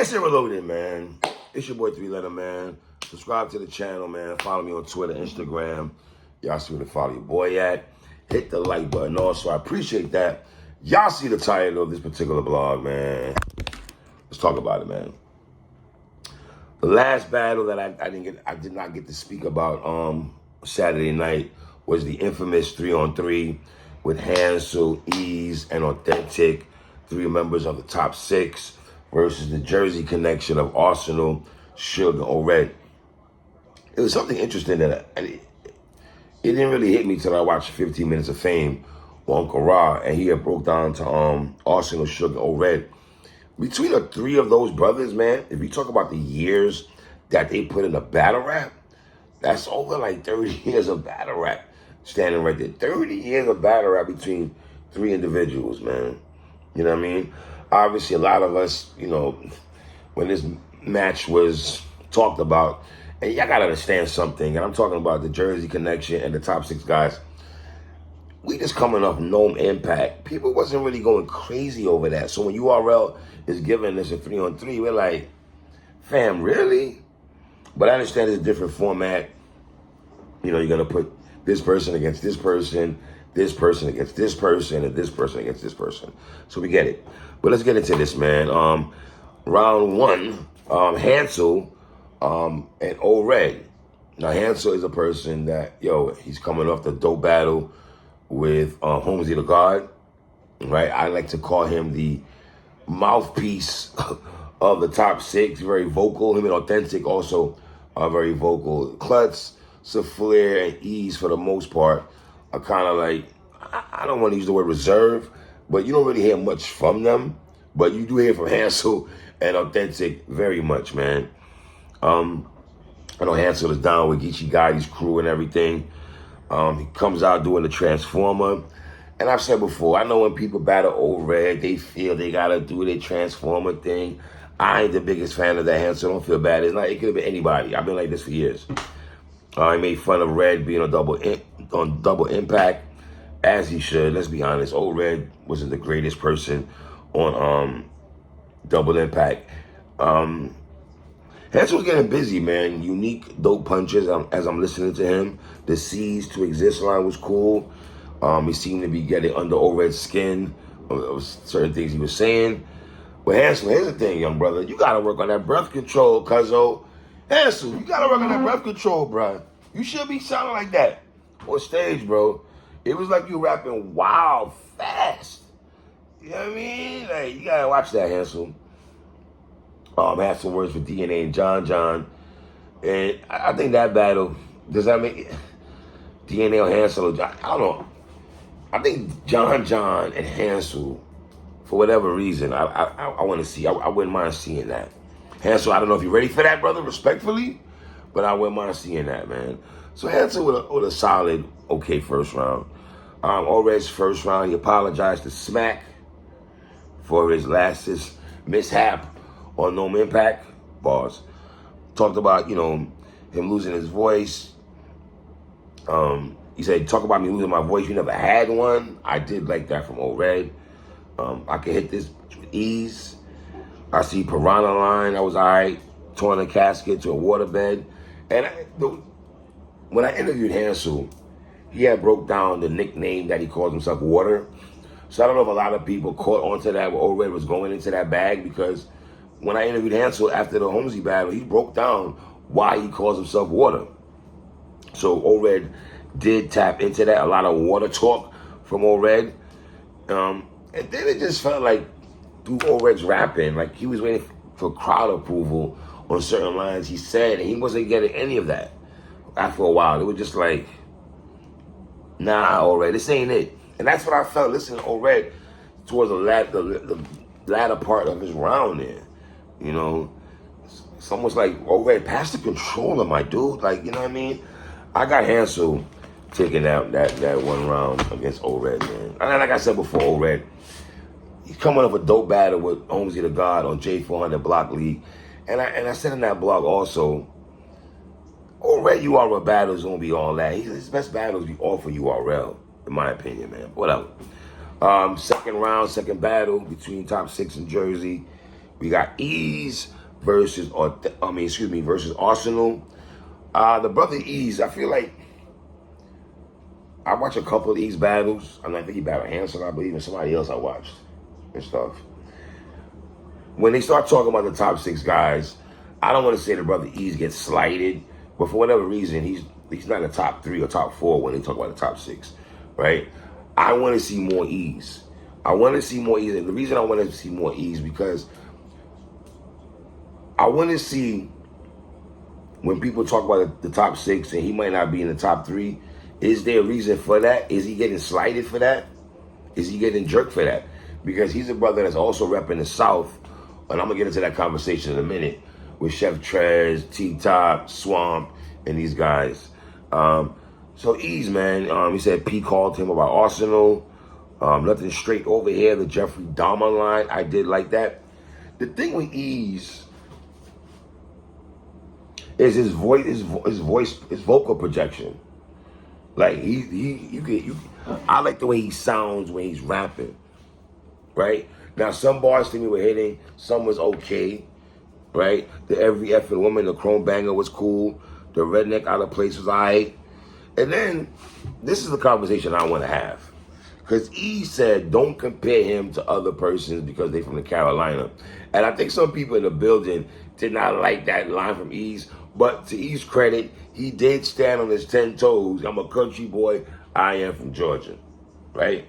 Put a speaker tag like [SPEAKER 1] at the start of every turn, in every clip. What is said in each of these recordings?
[SPEAKER 1] Listen, Reloaded, man. It's your boy 3-Letter, man. Subscribe to the channel, man. Follow me on Twitter, Instagram. Y'all see where to follow your boy at. Hit the like button also. I appreciate that. Y'all see the title of this particular blog, man. Let's talk about it, man. The last battle that I did not get to speak about Saturday night was the infamous 3-on-3 with Hansel, Eaze, and Awethentic, 3 members of the top 6 versus the Jersey connection of Arsonal, Suge, and Awethentic. It was something interesting that it didn't really hit me till I watched 15 Minutes of Fame on Uncle Ra, and he had broke down to Arsonal, Suge, and Awethentic. Between the 3 of those brothers, man, if you talk about the years that they put in a battle rap, that's over like 30 years of battle rap standing right there. 30 years of battle rap between 3 individuals, man. You know what I mean? Obviously, a lot of us, you know, when this match was talked about, and y'all got to understand something, and I'm talking about the Jersey connection and the top 6 guys, we just coming off no impact. People wasn't really going crazy over that. So when URL is giving us a 3-on-3, we're like, fam, really? But I understand it's a different format. You know, you're going to put this person against this person against this person, and this person against this person. So we get it. But let's get into this, man. Round 1, Hansel and Awethentic. Now, Hansel is a person that, he's coming off the dope battle with Hansel the God, right? I like to call him the mouthpiece of the top 6, very vocal. Him and Awethentic also are very vocal. Klutz, Flair, and Eaze, for the most part, are kind of like, I don't want to use the word reserve, but you don't really hear much from them. But you do hear from Hansel and Awethentic very much, man. I know Hansel is down with Geechee Gotti's crew and everything. He comes out doing the Transformer. And I've said before, I know when people battle Awethentic, they feel they got to do their Transformer thing. I ain't the biggest fan of that, Hansel. Don't feel bad. It could have been anybody. I've been like this for years. I made fun of Red being on double impact, as he should. Let's be honest. Old Red wasn't the greatest person on double impact. Hansel's getting busy, man. Unique, dope punches as I'm listening to him. The Cease to Exist line was cool. He seemed to be getting under Red's skin of certain things he was saying. But Hansel, here's the thing, young brother. You got to work on that breath control, cuzzo. Hansel, you got to work on that breath control, bro. You should be sounding like that on stage, bro. It was like you rapping wild fast. You know what I mean? Like, you got to watch that, Hansel. Had some words for DNA and John. And I think that battle, does that make DNA or Hansel? I don't know. I think John and Hansel, for whatever reason, I want to see. I wouldn't mind seeing that. Hansel, I don't know if you're ready for that, brother, respectfully, but I wouldn't mind seeing that, man. So Hansel with a solid, okay first round. Red's first round, he apologized to Smack for his last mishap on No Impact. Bars. Talked about, him losing his voice. He said, talk about me losing my voice. You never had one. I did like that from Red. I could hit this with ease. I see Piranha line. That was all right. Torn a casket to a waterbed. And when I interviewed Hansel, he had broke down the nickname that he calls himself, Water. So I don't know if a lot of people caught onto that where Red was going into that bag, because when I interviewed Hansel after the Holmesy battle, he broke down why he calls himself Water. So Red did tap into that, a lot of water talk from Red. And then it just felt like through Red's rapping, like he was waiting for crowd approval on certain lines he said, and he wasn't getting any of that. After a while, it was just like, nah, Red, this ain't it. And that's what I felt listening to Red towards the latter part of his round there. It's almost like, Red, pass the controller, my dude. Like, you know what I mean? I got Hansel taking out that one round against Red, man. And like I said before, Red, he's coming off a dope battle with Hansel the God on J400 Block League. And I said in that blog also, Red URL battles gonna be all that. His best battles be all for URL, in my opinion, man. Whatever. Second round, second battle between top 6 in Jersey. We got Eaze versus Arsonal. The brother Eaze, I feel like I watched a couple of Eaze battles. I think he battled Hansel, I believe, and somebody else I watched and stuff. When they start talking about the top 6 guys, I don't want to say the brother Eaze gets slighted, but for whatever reason, he's not in the top 3 or top 4 when they talk about the top 6, right? I want to see more Eaze. I want to see more Eaze, and the reason I want to see more Eaze because I want to see when people talk about the top 6 and he might not be in the top 3, is there a reason for that? Is he getting slighted for that? Is he getting jerked for that? Because he's a brother that's also repping the South, and I'm going to get into that conversation in a minute, with Chef Trez, T-Top, Swamp, and these guys. So Eaze, man, he said P called him about Arsonal. Nothing straight over here, the Jeffrey Dahmer line. I did like that. The thing with Eaze is his vocal projection. Like I like the way he sounds when he's rapping. Right? Now some bars to me were hitting, some was okay. Right? The Every Effing Woman, the Chrome Banger was cool. The Redneck Out of Place was alright. And then this is the conversation I want to have. Because Eaze said, don't compare him to other persons because they from the Carolina. And I think some people in the building did not like that line from Eaze. But to Eaze's credit, he did stand on his 10 toes. I'm a country boy. I am from Georgia. Right?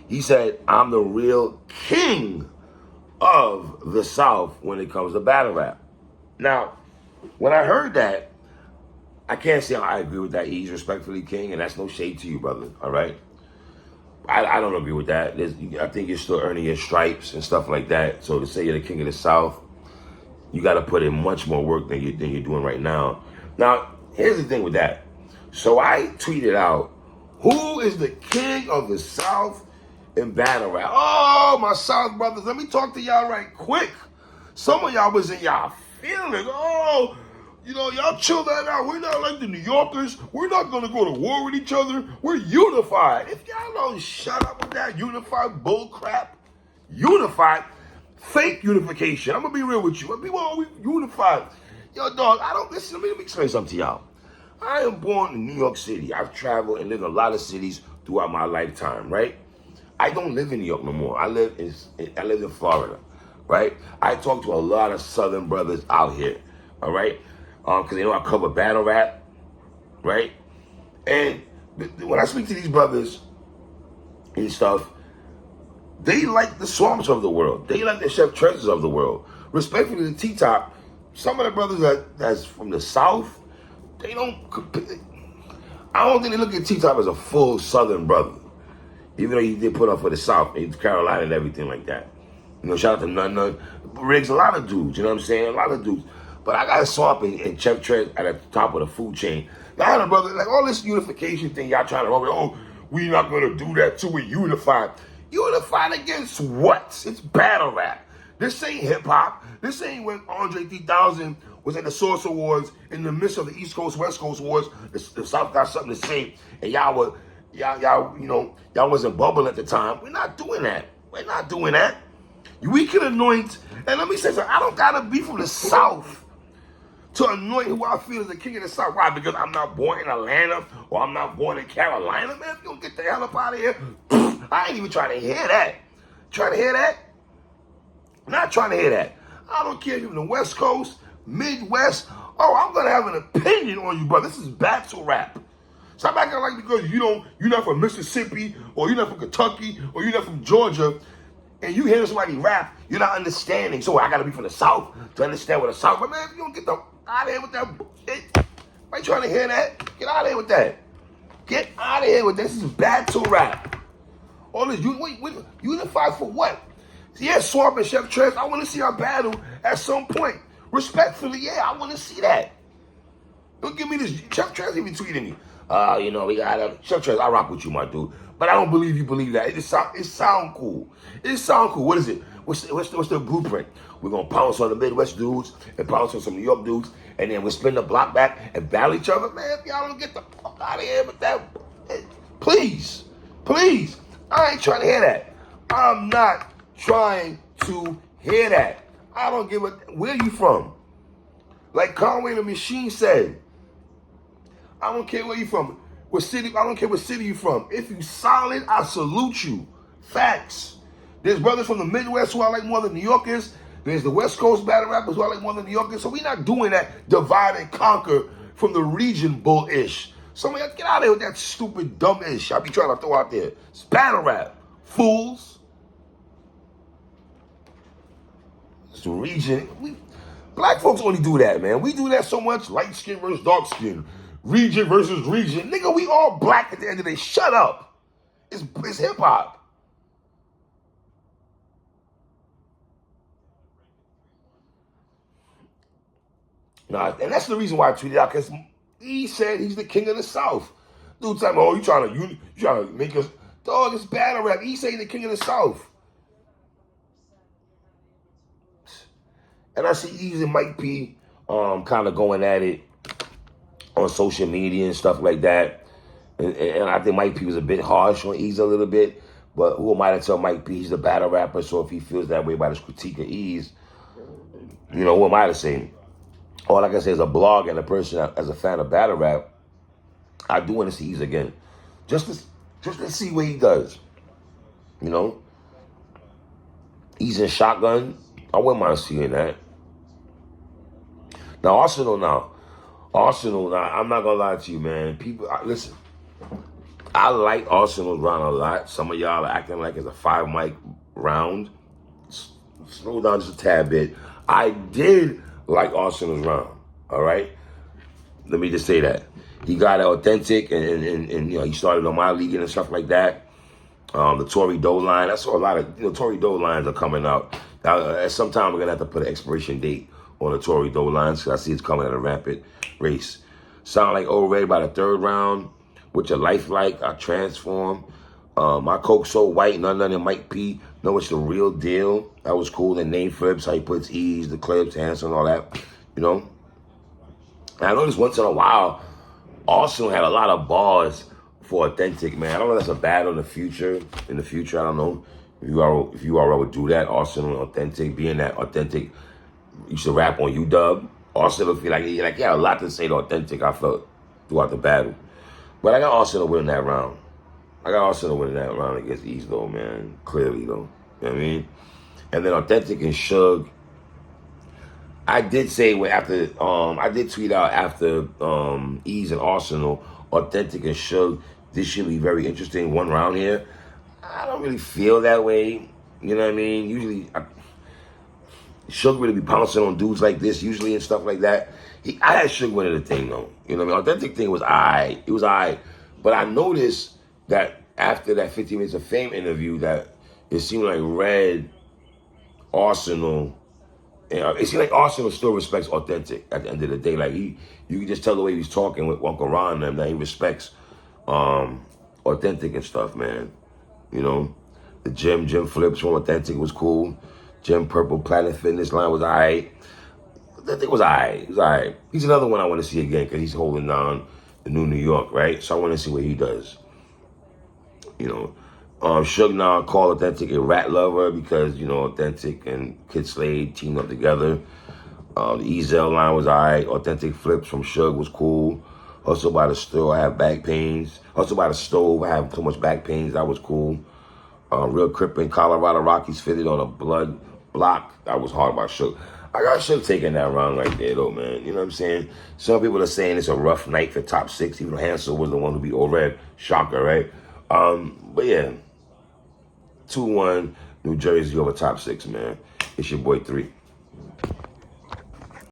[SPEAKER 1] He said, I'm the real king of the South when it comes to battle rap. Now, when I heard that, I can't say I agree with that, Eaze, respectfully, King, and that's no shade to you, brother, all right? I don't agree with that. I think you're still earning your stripes and stuff like that. So to say you're the king of the South, you got to put in much more work than you're doing right now. Now, here's the thing with that. So I tweeted out, who is the king of the South in battle rap? Oh, my South brothers, let me talk to y'all right quick. Some of y'all was in y'all feelings. Oh, you know, y'all chill that out. We're not like the New Yorkers. We're not going to go to war with each other. We're unified. If y'all don't shut up with that unified bull crap, unified, fake unification. I'm going to be real with you. People are always unified. Yo, dog, listen, let me explain something to y'all. I am born in New York City. I've traveled and lived in a lot of cities throughout my lifetime, right? I don't live in New York no more. I live in Florida, right? I talk to a lot of Southern brothers out here, all right? Because they know I cover battle rap, right? And when I speak to these brothers and stuff, they like the Swamps of the world. They like the Chef Trezors of the world. Respectfully to T-Top, some of the brothers that's from the South, they don't, I don't think they look at T-Top as a full Southern brother. Even though he did put up for the South, in Carolina and everything like that. You know, shout out to None, Riggs, a lot of dudes, you know what I'm saying? A lot of dudes. But I got Swamp and Chef Trez at the top of the food chain. Now, the brother, like all this unification thing, y'all trying to run with, oh, we not going to do that till we unified. Unified against what? It's battle rap. This ain't hip-hop. This ain't when Andre 3000 was at the Source Awards in the midst of the East Coast, West Coast Wars. The South got something to say, and y'all wasn't bubbling at the time. We're not doing that. We're not doing that. We can anoint, and let me say something, I don't gotta be from the South to anoint who I feel is the king of the South. Why? Because I'm not born in Atlanta or I'm not born in Carolina, man. If you don't get the hell up out of here, I ain't even trying to hear that. Trying to hear that? Not trying to hear that. I don't care if you're from the West Coast, Midwest. Oh, I'm gonna have an opinion on you, brother. This is battle rap. Stop acting like because you're not from Mississippi, or you're not from Kentucky, or you're not from Georgia, and you hear somebody rap, you're not understanding. So I gotta be from the South to understand what the South. But man, if you don't get the out of here with that bullshit, why you trying to hear that? Get out of here with that. Get out of here with this. This is battle rap. All this unified for what? Yeah, Swamp and Chef Trez, I want to see our battle at some point. Respectfully, yeah, I want to see that. Don't give me this. Chef Trez even tweeted me. We got Chef Trez, I rock with you, my dude. But I don't believe you believe that. It sound cool. It sound cool. What is it? What's the blueprint? We're going to pounce on the Midwest dudes and pounce on some New York dudes, and then we'll spin the block back and battle each other. Man, if y'all don't get the fuck out of here with that, please, I ain't trying to hear that. I'm not trying to hear that. I don't give a, where you from? Like Conway the Machine said, I don't care where you from. What city, I don't care what city you from. If you solid, I salute you. Facts. There's brothers from the Midwest who I like more than New Yorkers. There's the West Coast battle rappers who I like more than New Yorkers. So we're not doing that divide and conquer from the region bull-ish. Some of y'all get out of here with that stupid dumb-ish I be trying to throw out there. It's battle rap. Fools. It's the region. Black folks only do that, man. We do that so much. Light skin versus dark skin. Region versus region. Nigga, we all black at the end of the day. Shut up. It's hip-hop. Nah, and that's the reason why I tweeted out, because he said he's the king of the South. Dude tell me, oh, you trying to make us, dog, it's battle rap. He say he's the king of the South. And I see Eaze and Mike P kind of going at it on social media and stuff like that. And I think Mike P was a bit harsh on Eaze a little bit. But who am I to tell Mike P he's the battle rapper? So if he feels that way about his critique of Eaze, you know, who am I to say? All I can say as a blog and a person, as a fan of battle rap, I do want to see Eaze again. Just to see what he does. You know? Eaze and Shotgun, I wouldn't mind seeing that. Now, Arsonal, I'm not going to lie to you, man. People, listen, I like Arsonal's round a lot. Some of y'all are acting like it's a 5-mic round. Slow down just a tad bit. I did like Arsonal's round, all right? Let me just say that. He got Awethentic, and you know, he started on my league and stuff like that. The Tory Doe line, I saw a lot of, you know, Tory Doe lines are coming out. Now, at some time, we're going to have to put an expiration date on the Tory Doe lines, because I see it's coming at a rapid race. Sound like already by the 3rd round, with your life like, I transform. My Coke so white, none than Mike P. No, it's the real deal. That was cool. The name flips, how he puts Eaze, the clips, Hansel, and all that, you know. And I noticed once in a while, Arsonal had a lot of bars for Awethentic, man. I don't know if that's a battle in the future. I don't know if you all would do that. Arsonal and Awethentic, being that Awethentic used to rap on UW. Arsonal feel like he had a lot to say to Awethentic, I felt, throughout the battle. But I got Arsonal winning that round. Against Eaze, though, man. Clearly, though. You know what I mean? And then Awethentic and Suge. I did say I did tweet out after Eaze and Arsonal, Awethentic and Suge, this should be very interesting. One round here. I don't really feel that way. You know what I mean? Usually, Suge really be pouncing on dudes like this, usually, and stuff like that. I had Suge winning the thing, though. You know what I mean? Awethentic thing was aight. It was aight. But I noticed that after that 15 Minutes of Fame interview, that it seemed like Arsonal, it seemed like Arsonal still respects Awethentic at the end of the day. Like, you can just tell the way he's talking with Uncle Ron and them that he respects Awethentic and stuff, man. You know, the gym flips from Awethentic was cool. Gym Purple Planet Fitness line was aight. That thing was aight. It was aight. He's another one I want to see again, because he's holding down the New York, right? So I want to see what he does. You know, Suge now called Awethentic a rat lover because, you know, Awethentic and Kid Slade teamed up together. The Eaze line was aight. Awethentic flips from Suge was cool. Also by the stove, I have back pains. Also by the stove, I have so much back pains. That was cool. Real Crippin' Colorado Rockies fitted on a blood block. That was hard by Suge. I got Suge taking that round right there, though, man. You know what I'm saying? Some people are saying it's a rough night for top 6. Even Hansel was the one who beat Red. Shocker, right? But yeah, 2-1, New Jersey over top 6, man. It's your boy 3.